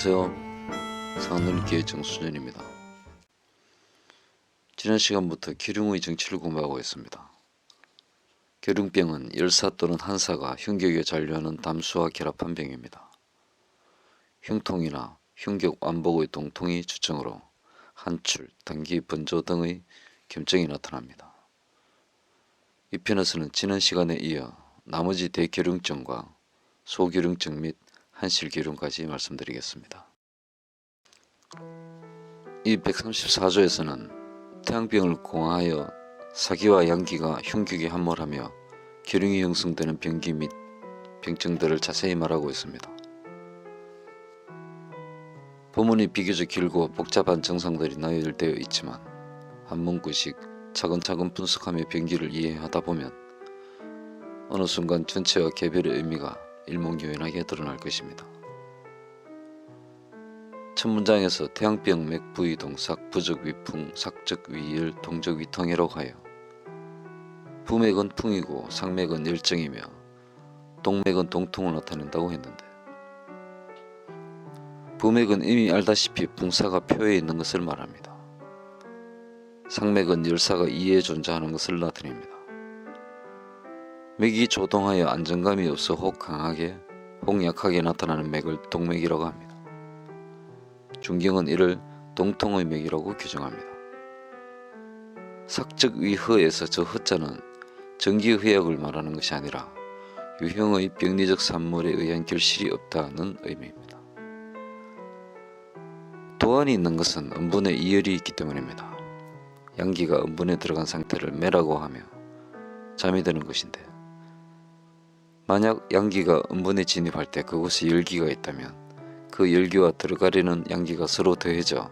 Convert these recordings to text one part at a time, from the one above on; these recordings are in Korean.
안녕하세요. 상하늘기의 정수전입니다. 지난 시간부터 기륭의 정치를 공부하고 있습니다. 기륭병은 열사 또는 한사가 흉격에 잔류하는 담수와 결합한 병입니다. 흉통이나 흉격 완복의 동통이 주증으로 한출, 단기, 번조 등의 겸증이 나타납니다. 이 편에서는 지난 시간에 이어 나머지 대기륭증과 소기륭증 및 한실기륭까지 말씀드리겠습니다. 이 134조에서는 태양병을 공하여 사기와 양기가 흉격에 함몰하며 기륭이 형성되는 병기 및 병증들을 자세히 말하고 있습니다. 본문이 비교적 길고 복잡한 정상들이 나열되어 있지만 한 문구씩 차근차근 분석하며 병기를 이해하다 보면 어느 순간 전체와 개별의 의미가 일목요연하게 드러날 것입니다. 첫 문장에서 태양병 맥부의 동삭, 부적 위풍, sak적 위열, 동적 위통이라고 하여 부맥은 풍이고 상맥은 열정이며 동맥은 동통을 나타낸다고 했는데, 부맥은 이미 알다시피 풍사가 표에 있는 것을 말합니다. 상맥은 열사가 이에 존재하는 것을 나타냅니다. 맥이 조동하여 안정감이 없어 혹 강하게 혹 약하게 나타나는 맥을 동맥이라고 합니다. 중경은 이를 동통의 맥이라고 규정합니다. sak적 위허에서 저 허자는 전기의학을 말하는 것이 아니라 유형의 병리적 산물에 의한 결실이 없다는 의미입니다. 도안이 있는 것은 음분에 이열이 있기 때문입니다. 양기가 음분에 들어간 상태를 매라고 하며 잠이 드는 것인데, 만약 양기가 음분에 진입할 때 그곳에 열기가 있다면 그 열기와 들어가려는 양기가 서로 더해져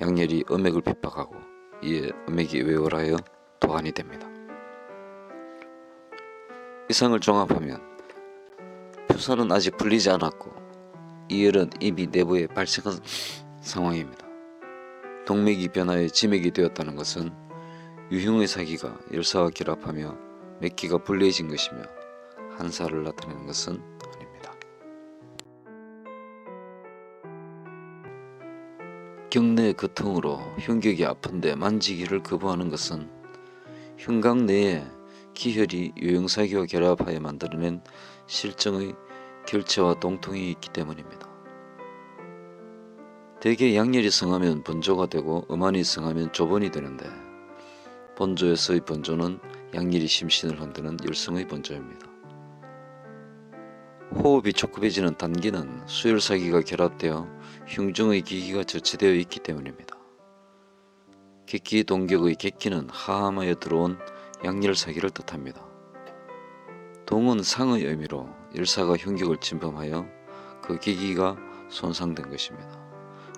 양열이 음액을 핍박하고 이에 음액이 외월하여 도안이 됩니다. 이상을 종합하면 표산은 아직 풀리지 않았고 이열은 이미 내부에 발생한 상황입니다. 동맥이 변하여 지맥이 되었다는 것은 유흉의 사기가 열사와 결합하며 맥기가 불리해진 것이며 한사를 나타내는 것은 아닙니다. 경내 거통으로 흉격이 아픈데 만지기를 거부하는 것은 흉곽 내에 기혈이 유형사기와 결합하여 만들어낸 실정의 결체와 동통이 있기 때문입니다. 대개 양열이 성하면 번조가 되고 음환이 성하면 조번이 되는데, 번조에서의 번조는 양열이 심신을 흔드는 열성의 번조입니다. 호흡이 촉급해지는 단기는 수열사기가 결합되어 흉중의 기기가 저체되어 있기 때문입니다. 객기 동격의 객기는 하함하여 들어온 양열사기를 뜻합니다. 동은 상의 의미로 열사가 흉격을 침범하여 그 기기가 손상된 것입니다.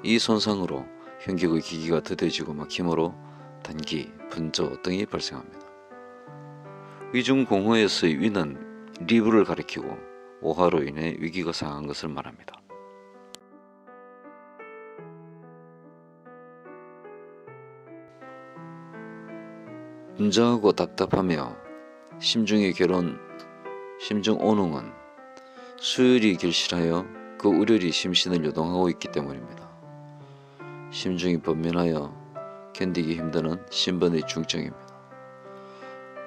이 손상으로 흉격의 기기가 더뎌지고 막힘으로 단기, 번조 등이 발생합니다. 위중공허에서의 위는 리브를 가리키고 오화로 인해 위기가 상한 것을 말합니다. 분자하고 답답하며 심중의 결혼, 심중 오능은 수열이 결실하여 그 우열이 심신을 요동하고 있기 때문입니다. 심중이 번민하여 견디기 힘드는 신번의 중증입니다.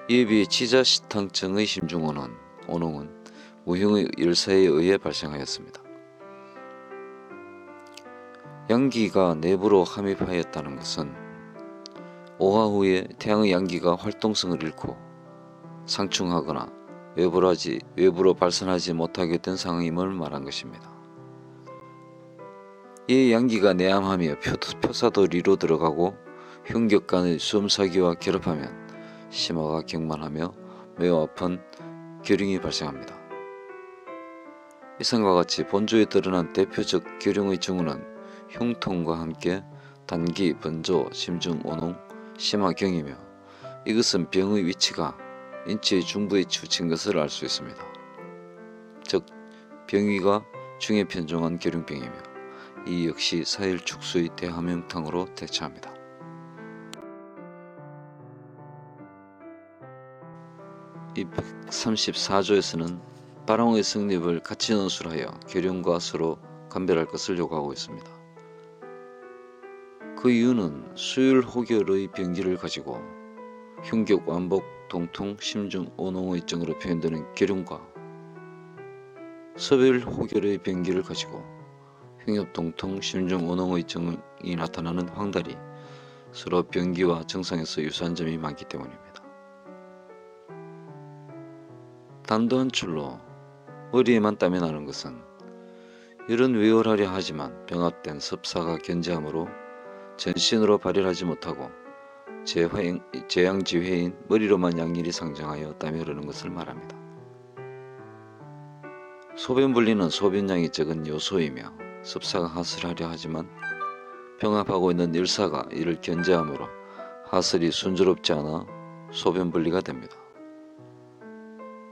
이에 비해 치자시탕증의 심중오능은 무형의 열사에 의해 발생하였습니다. 양기가 내부로 함입하였다는 것은 오화 후에 태양의 양기가 활동성을 잃고 상충하거나 외부로 발산하지 못하게 된 상황임을 말한 것입니다. 이에 양기가 내암하며 표사도 리로 들어가고 흉격 간의 수음사기와 결합하면 심화가 격만하며 매우 아픈 기륭이 발생합니다. 이상과 같이 본조에 드러난 대표적 기륭의 증후는 흉통과 함께 단기, 번조, 심중, 오농, 심화경이며, 이것은 병의 위치가 인체의 중부에 치우친 것을 알 수 있습니다. 즉 병위가 중에 편중한 기륭병이며 이 역시 사일축수의 대함흉탕으로 대처합니다. 이 134조에서는 바람의 성립을 같이 논술하여 기륭과 서로 감별할 것을 요구하고 있습니다. 그 이유는 수율 혹열의 병기를 가지고 흉격 완복 통통 심중 오농의 증으로 표현되는 계룡과 서별 혹열의 병기를 가지고 흉엽 통통 심중 오농의 증이 나타나는 황달이 서로 병기와 증상에서 유사한 점이 많기 때문입니다. 단도 한 줄로 머리에만 땀이 나는 것은 열은 외월하려 하지만 병합된 섭사가 견제하므로 전신으로 발현하지 못하고 재양지회인 머리로만 양일이 상정하여 땀이 흐르는 것을 말합니다. 소변분리는 소변량이 적은 요소이며 섭사가 하설하려 하지만 병합하고 있는 열사가 이를 견제하므로 하설이 순조롭지 않아 소변분리가 됩니다.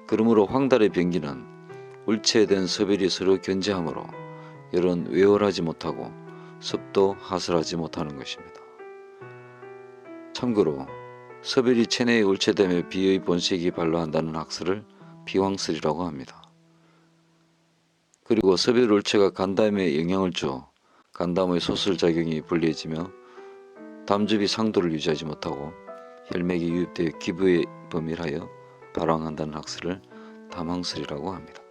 그러므로 황달의 병기는 울체된 서별이 서로 견제하므로 열은 외월하지 못하고 섭도 하설하지 못하는 것입니다. 참고로 서별이 체내에 울체되며 비의 본색이 발로한다는 학설을 비황설이라고 합니다. 그리고 서별 울체가 간담에 영향을 줘 간담의 소설작용이 불리해지며 담즙이 상도를 유지하지 못하고 혈맥이 유입되어 기부에 범일하여 발황한다는 학설을 담황설이라고 합니다.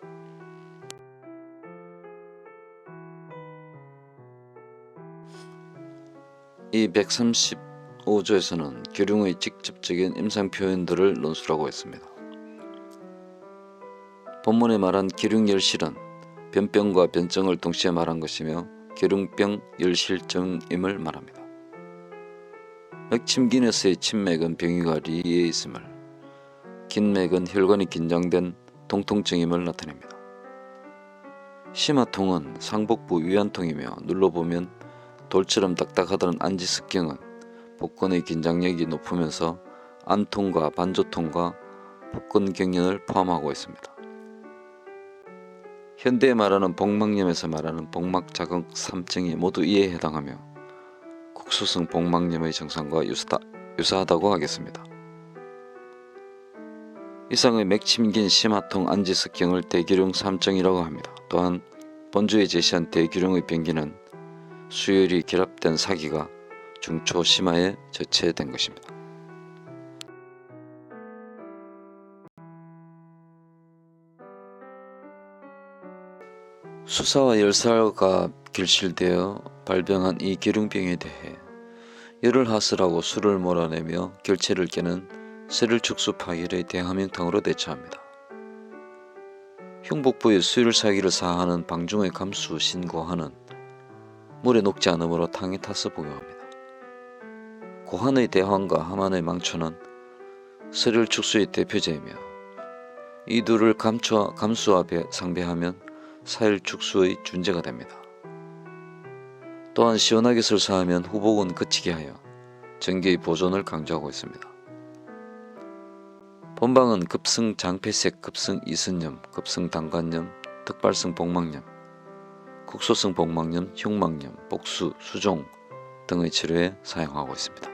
이 135조에서는 계룡의 직접적인 임상 표현들을 논술하고 있습니다. 본문에 말한 계룡열실은 변병과 변증을 동시에 말한 것이며 계룡병 열실증임을 말합니다. 맥침긴에서의 침맥은 병이가 리에 있음을, 긴맥은 혈관이 긴장된 통통증임을 나타냅니다. 심화통은 상복부 위안통이며 눌러보면 돌처럼 딱딱하다는 안지습경은 복근의 긴장력이 높으면서 안통과 반조통과 복근경련을 포함하고 있습니다. 현대에 말하는 복막염에서 말하는 복막자극 3증이 모두 이에 해당하며 국소성 복막염의 증상과 유사하다고 하겠습니다. 이상의 맥침긴 심화통 안지습경을 대기룡 3증이라고 합니다. 또한 본주에 제시한 대기룡의 병기는 수혈이 결합된 사기가 중초 심화에 저체된 것입니다. 수사와 열사가 결실되어 발병한 이 계룡병에 대해 열을 하설하고 수를 몰아내며 결체를 깨는 쇠를축수 파열의 대함형탕으로 대처합니다. 흉복부의 수혈 사기를 사하는 방중의 감수 신고하는 물에 녹지 않으므로 탕에 타서 복용합니다. 고한의 대환과 하만의 망초는 쇠를축수의 대표제이며 이 둘을 감수와 상배하면 사혈축수의 준제가 됩니다. 또한 시원하게 설사하면 후복은 그치게 하여 전기의 보존을 강조하고 있습니다. 본방은 급성 장폐색, 급성 이선염, 급성 당관염, 특발성 복막염, 국소성 복막염, 흉막염, 복수, 수종 등의 치료에 사용하고 있습니다.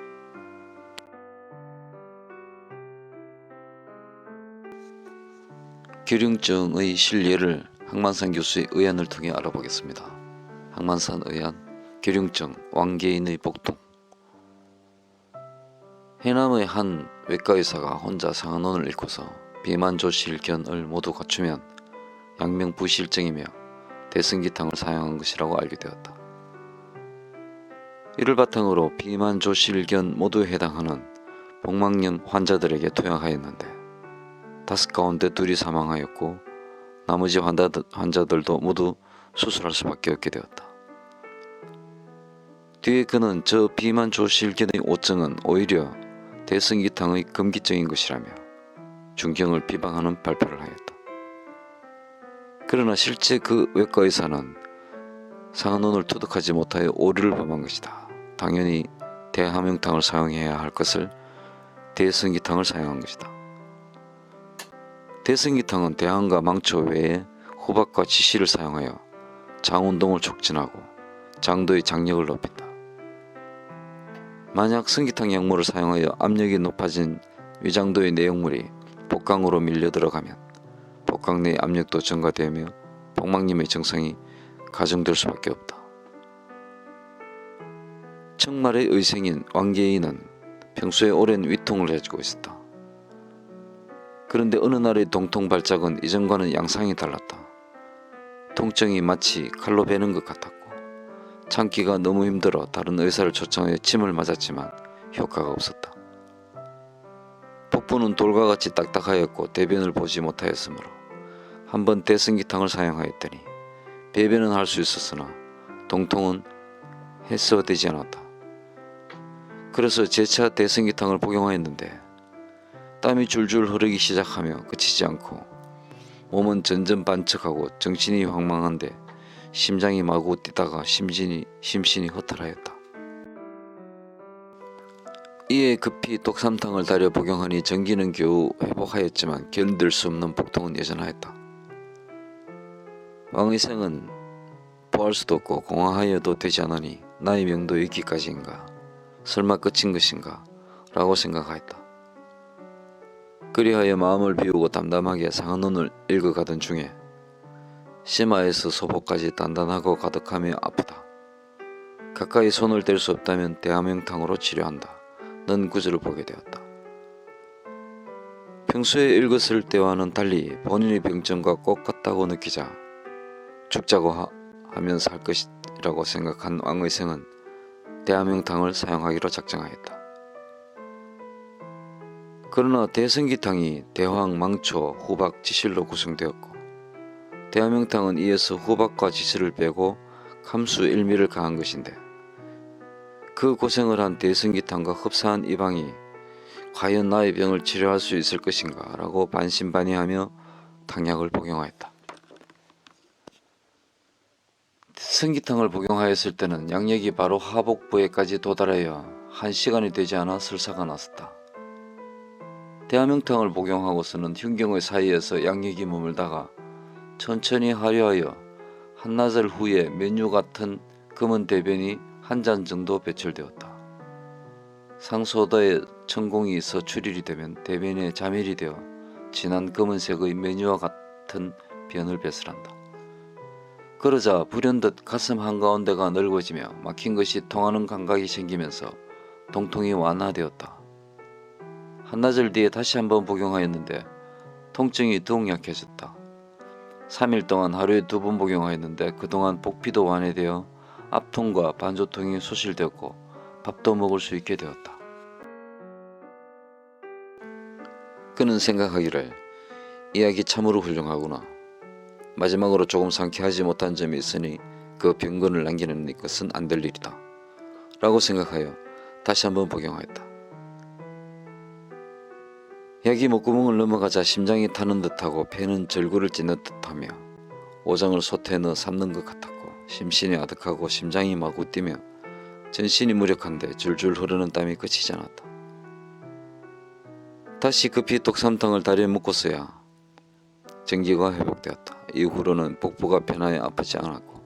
계룡증의 실예를 항만산 교수의 의안을 통해 알아보겠습니다. 항만산 의안, 계룡증, 왕계인의 복통. 해남의 한 외과의사가 혼자 상한원을 잃고서 비만조실견을 모두 갖추면 양명부실증이며 대승기탕을 사용한 것이라고 알게 되었다. 이를 바탕으로 비만조실견 모두에 해당하는 복막염 환자들에게 투약하였는데 5 가운데 2이 사망하였고 나머지 환자들도 모두 수술할 수밖에 없게 되었다. 뒤에 그는 저 비만조실견의 오증은 오히려 대승기탕의 금기증인 것이라며 중경을 비방하는 발표를 하였다. 그러나 실제 그 외과의사는 상한원을 투득하지 못하여 오류를 범한 것이다. 당연히 대함용탕을 사용해야 할 것을 대승기탕을 사용한 것이다. 대승기탕은 대항과 망초 외에 호박과 지시를 사용하여 장운동을 촉진하고 장도의 장력을 높인다. 만약 승기탕 약물을 사용하여 압력이 높아진 위장도의 내용물이 복강으로 밀려 들어가면 복강 내 압력도 증가되며 복막염의 증상이 가정될 수밖에 없다. 청말의 의생인 왕계인은 평소에 오랜 위통을 가지고 있었다. 그런데 어느 날의 동통 발작은 이전과는 양상이 달랐다. 통증이 마치 칼로 베는 것 같았고 참기가 너무 힘들어 다른 의사를 초청해 침을 맞았지만 효과가 없었다. 복부는 돌과 같이 딱딱하였고 대변을 보지 못하였으므로 한번 대승기탕을 사용하였더니 배변은 할 수 있었으나 동통은 해소되지 않았다. 그래서 재차 대승기탕을 복용하였는데 땀이 줄줄 흐르기 시작하며 그치지 않고 몸은 전전 반측하고 정신이 황망한데 심장이 마구 뛰다가 심신이 허탈하였다. 이에 급히 독삼탕을 달여 복용하니 전기는 겨우 회복하였지만 견딜 수 없는 복통은 여전하였다. 왕의생은 보할 수도 없고 공황하여도 되지 않으니 나의 명도 여기까지인가, 설마 끝인 것인가 라고 생각하였다. 그리하여 마음을 비우고 담담하게 상한론을 읽어가던 중에 심화에서 소복까지 단단하고 가득하며 아프다. 가까이 손을 댈 수 없다면 대함영탕으로 치료한다. 는 구절을 보게 되었다. 평소에 읽었을 때와는 달리 본인의 병증과 꼭 같다고 느끼자 죽자고 하면 살 것이라고 생각한 왕의생은 대함영탕을 사용하기로 작정하였다. 그러나 대승기탕이 대황, 망초, 후박, 지실로 구성되었고 대함영탕은 이에서 후박과 지실을 빼고 감수, 일미를 가한 것인데 그 고생을 한 대승기탕과 흡사한 이방이 과연 나의 병을 치료할 수 있을 것인가 라고 반신반의하며 탕약을 복용하였다. 승기탕을 복용하였을 때는 양력이 바로 하복부에까지 도달하여 1시간이 되지 않아 설사가 났었다. 대함영탕을 복용하고서는 흉경의 사이에서 양력이 머물다가 천천히 하류하여 한나절 후에 메뉴 같은 검은 대변이 한 잔 정도 배출되었다. 상소다에 천공이 있어 출일이 되면 대변에 자멸이 되어 진한 검은색의 메뉴와 같은 변을 배설한다. 그러자 불현듯 가슴 한가운데가 넓어지며 막힌 것이 통하는 감각이 생기면서 동통이 완화되었다. 한나절 뒤에 다시 한번 복용하였는데 통증이 더욱 약해졌다. 3일 동안 하루에 2번 복용하였는데 그동안 복피도 완화되어 압통과 반조통이 소실되었고 밥도 먹을 수 있게 되었다. 그는 생각하기를 이야기 참으로 훌륭하구나. 마지막으로 조금 상쾌하지 못한 점이 있으니 그 병건을 남기는 것은 안 될 일이다 라고 생각하여 다시 한번 복용하였다. 약이 목구멍을 넘어가자 심장이 타는 듯하고 폐는 절구를 찢는 듯하며 오장을 솥에 넣어 삶는 것 같았고 심신이 아득하고 심장이 마구 뛰며 전신이 무력한데 줄줄 흐르는 땀이 그치지 않았다. 다시 급히 독삼탕을 다리에 묶었어야 전기가 회복되었다. 이후로는 복부가 편하여 아프지 않았고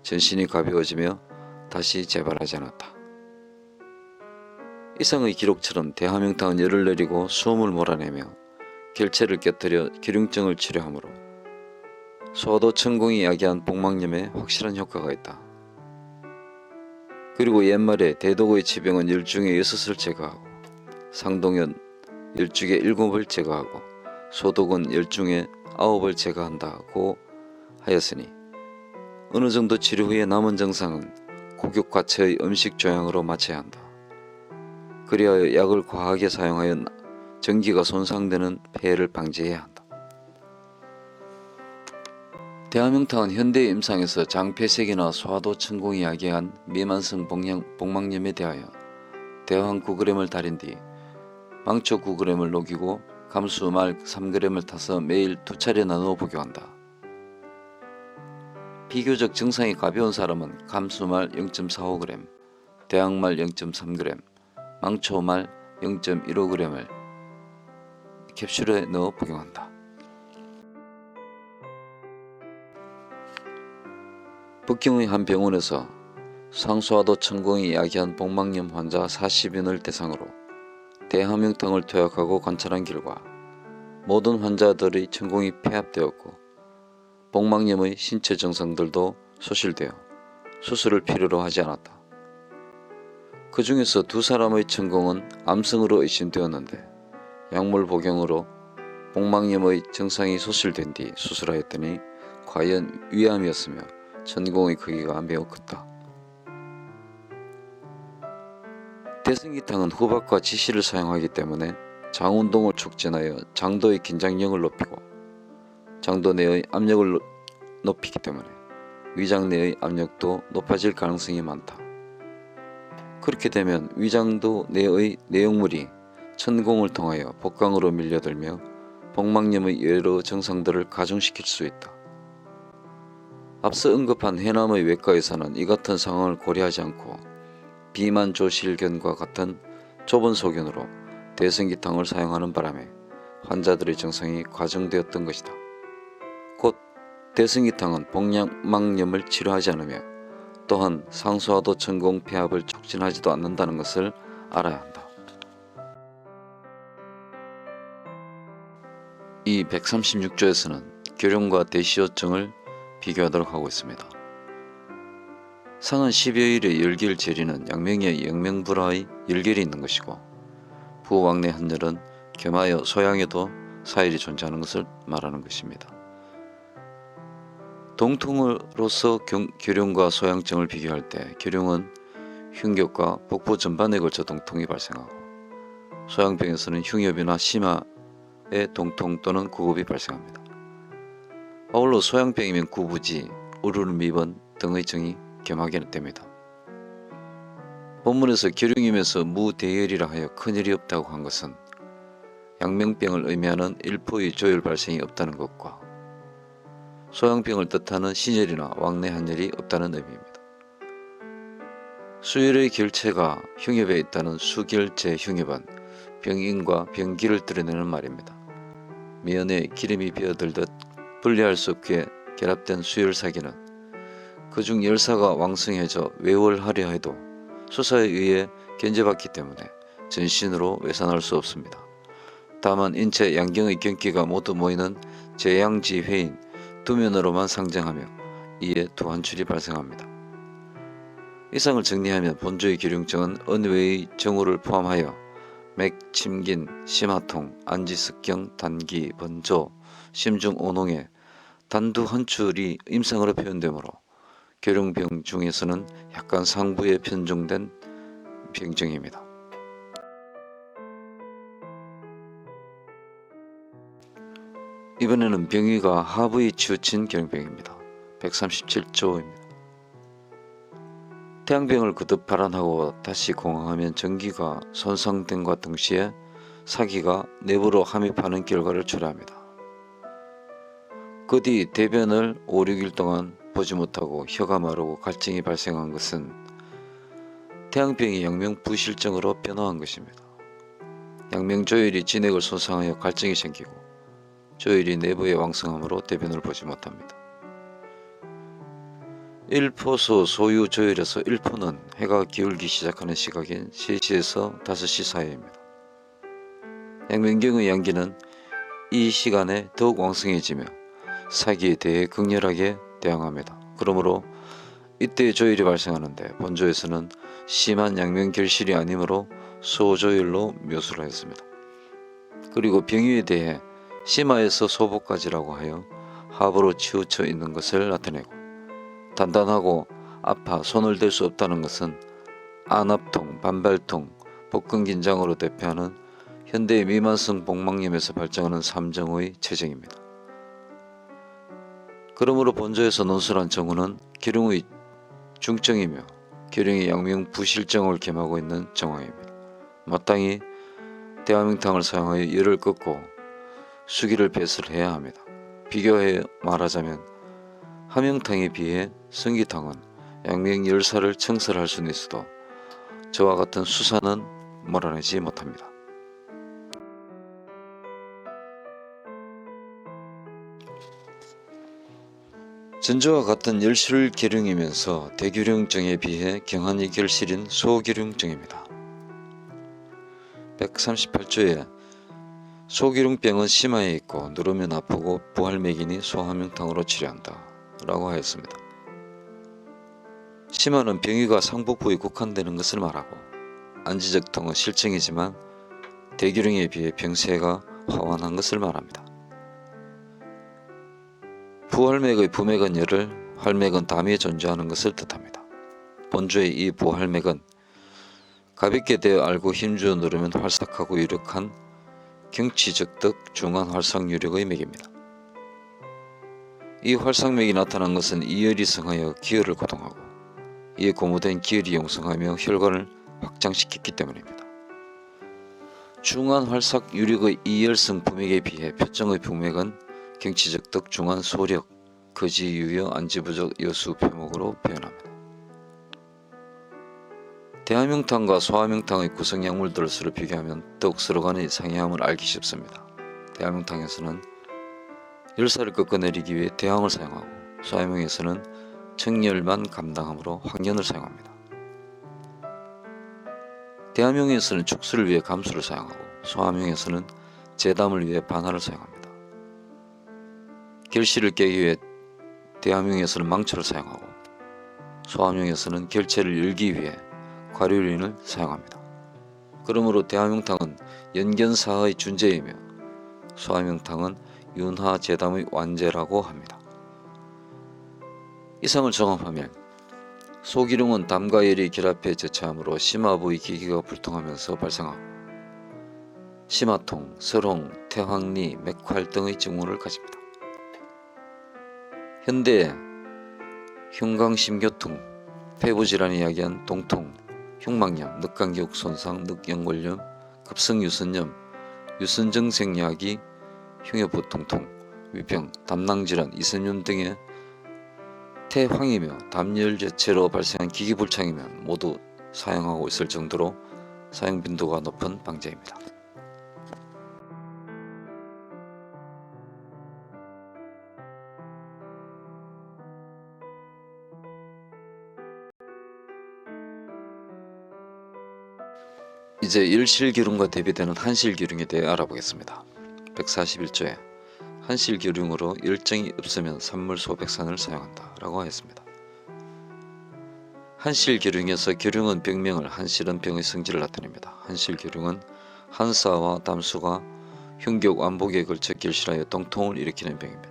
전신이 가벼워지며 다시 재발하지 않았다. 이상의 기록처럼 대함영탕은 열을 내리고 수음을 몰아내며 결체를 깨뜨려 기흉증을 치료하므로 소도 천공이 야기한 복막염에 확실한 효과가 있다. 그리고 옛말에 대독의 치병은 열중에 6을 제거하고 상동은 열중에 7을 제거하고 소독은 열중에 9을 제거한다고 하였으니 어느 정도 치료 후에 남은 증상은 고격과체의 음식 조향으로 마쳐야 한다. 그리하여 약을 과하게 사용하여 전기가 손상되는 폐해를 방지해야 한다. 대함영탕은 현대의 임상에서 장폐색이나 소화도 천공이 야기한 미만성 복막염에 대하여 대황 9g을 달인 뒤 망초 9g을 녹이고 감수말 3g을 타서 매일 2차례 나누어 복용한다. 비교적 증상이 가벼운 사람은 감수말 0.45g, 대항말 0.3g, 망초말 0.15g을 캡슐에 넣어 복용한다. 북경의 한 병원에서 상소화도 천공이 야기한 복막염 환자 40인을 대상으로 대함영탕을 투약하고 관찰한 결과 모든 환자들의 천공이 폐합되었고 복막염의 신체 증상들도 소실되어 수술을 필요로 하지 않았다. 그 중에서 두 사람의 천공은 암성으로 의심되었는데 약물 복용으로 복막염의 증상이 소실된 뒤 수술하였더니 과연 위암이었으며 천공의 크기가 매우 컸다. 대승기탕은 후박과 지시를 사용하기 때문에 장운동을 촉진하여 장도의 긴장력을 높이고 장도 내의 압력을 높이기 때문에 위장 내의 압력도 높아질 가능성이 많다. 그렇게 되면 위장도 내의 내용물이 천공을 통하여 복강으로 밀려들며 복막염의 여러 증상들을 가중시킬 수 있다. 앞서 언급한 해남의 외과에서는 이 같은 상황을 고려하지 않고 비만 조실견과 같은 좁은 소견으로 대승기탕을 사용하는 바람에 환자들의 증상이 과중되었던 것이다. 곧 대승기탕은 복막염을 치료하지 않으며 또한 상수하도 천공 폐합을 촉진하지도 않는다는 것을 알아야 한다. 이 136조에서는 결용과 대시호증을 비교하도록 하고 있습니다. 상은 12여일의 열기를 재리는 양명의 영명불화의 열결이 있는 것이고 부왕내 한열은 겸하여 소양에도 사일이 존재하는 것을 말하는 것입니다. 동통으로서 결용과 소양증을 비교할 때 결용은 흉격과 복부 전반에 걸쳐 동통이 발생하고 소양병에서는 흉엽이나 심화의 동통 또는 구급이 발생합니다. 아울러 소양병이면 구부지, 우르르미번 등의 증이 겸하게 됩니다. 본문에서 결용이면서 무대열이라 하여 큰일이 없다고 한 것은 양명병을 의미하는 일포의 조열 발생이 없다는 것과 소양병을 뜻하는 신열이나 왕래한열이 없다는 의미입니다. 수열의 결체가 흉엽에 있다는 수결제 흉엽은 병인과 병기를 드러내는 말입니다. 미연에 기름이 비어들듯 분리할 수 없게 결합된 수열사기는 그중 열사가 왕성해져 외월하려 해도 수사에 의해 견제받기 때문에 전신으로 외산할 수 없습니다. 다만 인체 양경의 경기가 모두 모이는 제양지회인 두면으로만 상정하며 이에 두한출이 발생합니다. 이상을 정리하면 본조의 결용증은 언외의 정후를 포함하여 맥, 침긴, 심화통, 안지습경, 단기, 번조, 심중 오농의 단두 한출이 임상으로 표현되므로 결용병 중에서는 약간 상부에 편중된 병증입니다. 이번에는 병위가 하부에 치우친 결용병입니다. 137조입니다. 태양병을 거듭 발환하고 다시 공황하면 전기가 손상됨과 동시에 사기가 내부로 함입하는 결과를 초래합니다. 그 뒤 대변을 5, 6일 동안 보지 못하고 혀가 마르고 갈증이 발생한 것은 태양병이 양명부실증으로 변화한 것입니다. 양명조혈이 진액을 손상하여 갈증이 생기고 조혈이 내부에 왕성함으로 대변을 보지 못합니다. 1포소 소유 조혈에서 1포는 해가 기울기 시작하는 시각인 3시에서 5시 사이입니다. 양명경의 양기는 이 시간에 더욱 왕성해지며 사기에 대해 극렬하게 대항합니다. 그러므로 이때 조혈이 발생하는데 본조에서는 심한 양명결실이 아니므로 소조혈로 묘수를 했습니다. 그리고 병위에 대해 심화에서 소복까지라고 하여 하부로 치우쳐 있는 것을 나타내고 단단하고 아파 손을 댈 수 없다는 것은 안압통, 반발통, 복근긴장으로 대표하는 현대의 미만성 복막염에서 발생하는 삼정의 체증입니다. 그러므로 본조에서 논술한 정후는 결용의 중증이며 결용의 양명부실증을 겸하고 있는 정황입니다. 마땅히 대화명탕을 사용하여 열을 꺾고 수기를 배설해야 합니다. 비교해 말하자면 하명탕에 비해 성기탕은 양명열사를 청설할 수는 있어도 저와 같은 수사는 몰아내지 못합니다. 전조와 같은 열실 결용이면서 대결용증에 비해 경한이 결실인 소결용증입니다. 138조에 소결용병은 심화에 있고 누르면 아프고 부활맥이니 소하명탕으로 치료한다 라고 하였습니다. 심화는 병의가 상복부에 국한되는 것을 말하고 안지적 통은 실증이지만 대규령에 비해 병세가 화환한 것을 말합니다. 부활맥의 부맥은 열을, 활맥은 담위에 존재하는 것을 뜻합니다. 본주의 이 부활맥은 가볍게 되어 알고 힘주어 누르면 활삭하고 유력한 경치적득 중환활상 유력의 맥입니다. 이 활상맥이 나타난 것은 이열이 성하여 기혈을 고동하고 이에 고무된 기혈이 용성하며 혈관을 확장시켰기 때문입니다. 중환활삭 유력의 이열성 부맥에 비해 표정의 부맥은 경치적득 중환소력 거지유여 안지부적 여수 표목으로 표현합니다. 대함흉탕과 소함흉탕의 구성 약물들을 서로 비교하면 더욱 서로 간의 상이함을 알기 쉽습니다. 대함흉탕에서는 열사를 꺾어내리기 위해 대항을 사용하고 소함흉에서는 청열만 감당하므로 황연을 사용합니다. 대함흉에서는 축수를 위해 감수를 사용하고 소함흉에서는 제담을 위해 반화를 사용합니다. 결실을 깨기 위해 대함흉에서는 망초를 사용하고 소함흉에서는 결체를 열기 위해 과류린을 사용합니다. 그러므로 대함흉탕은 연견사의 준재이며 소함흉탕은 윤하제담의 완제라고 합니다. 이상을 종합하면 소기룡은 담과 열이 결합해 제차함으로 심화부의 기기가 불통하면서 발생하고 심화통, 설홍, 태황리, 맥활 등의 증후를 가집니다. 현대에 흉강심교통, 폐부질환이 야기한 동통, 흉막염, 늑간기역 손상, 늑연골염, 급성유선염, 유선정생야기, 흉여부통통, 위병, 담낭질환, 이선염 등의 태황이며 담열제체로 발생한 기기불창이면 모두 사용하고 있을 정도로 사용 빈도가 높은 방제입니다. 이제 일실기lum과 대비되는 한실기lum에 대해 알아보겠습니다. 141조에 한실기lum으로 열증이 없으면 산물소백산을 사용한다 라고 하였습니다. 한실기lum에서 기lum은 병명을, 한실은 병의 성질을 나타냅니다. 한실기lum은 한사와 담수가 흉격 완복에 걸쳐 결실하여 동통을 일으키는 병입니다.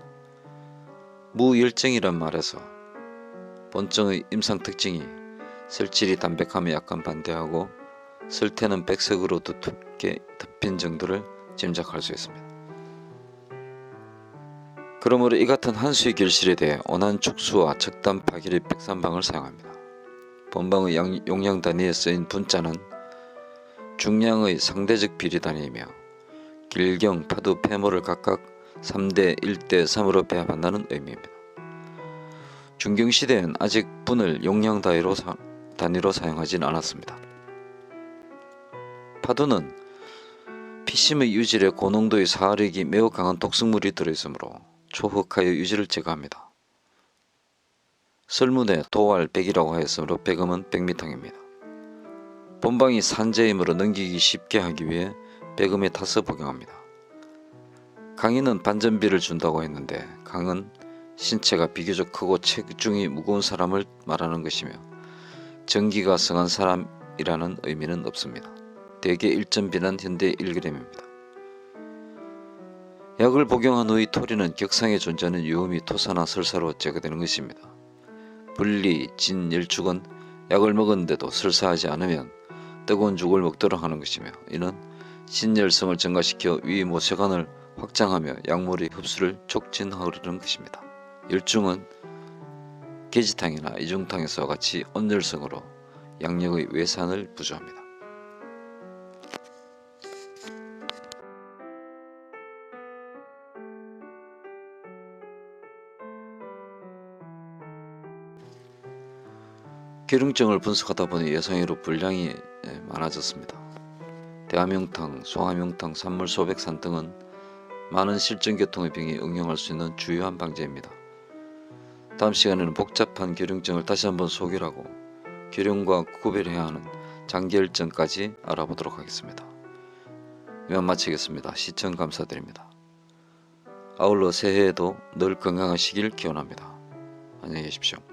무열증이란 말에서 본증의 임상특징이 설질이 담백함에 약간 반대하고 설태는 백석으로 두텁게 덮인 정도를 짐작할 수 있습니다. 그러므로 이 같은 한수의 결실에 대해 온한축수와 척담 파결의 백삼방을 사용합니다. 본방의 용량 단위에 쓰인 분자는 중량의 상대적 비례 단위이며 길경, 파두, 폐모를 각각 3대 1대 3으로 배합한다는 의미입니다. 중경시대엔 아직 분을 용량 단위로 사용하진 않았습니다. 파두는 피심의 유질에 고농도의 사하력이 매우 강한 독성물이 들어있으므로 초흑하여 유질을 제거합니다. 설문에 도활 100이라고 하였으므로 백음은 백미탕입니다. 본방이 산재이므로 넘기기 쉽게 하기 위해 백음에 타서 복용합니다. 강인은 반전비를 준다고 했는데 강은 신체가 비교적 크고 체중이 무거운 사람을 말하는 것이며 전기가 성한 사람이라는 의미는 없습니다. 대개 1.B는 현대 1g입니다. 약을 복용한 후의 토리는 격상에 존재하는 유음이 토사나 설사로 제거되는 것입니다. 분리, 진, 열죽은 약을 먹었는데도 설사하지 않으면 뜨거운 죽을 먹도록 하는 것이며 이는 신열성을 증가시켜 위 모세관을 확장하며 약물의 흡수를 촉진하려는 것입니다. 열중은 계지탕이나 이중탕에서와 같이 온열성으로 양력의 외산을 부조합니다. 기lum증을 분석하다 보니 예상외로 분량이 많아졌습니다. 대함흉탕, 소함흉탕, 산물소백산 등은 많은 실증계통의 병에 응용할 수 있는 주요한 방제입니다. 다음 시간에는 복잡한 기lum증을 다시 한번 소개하고 기lum과 구별해야 하는 장기혈증까지 알아보도록 하겠습니다. 이만 마치겠습니다. 시청 감사드립니다. 아울러 새해에도 늘 건강하시길 기원합니다. 안녕히 계십시오.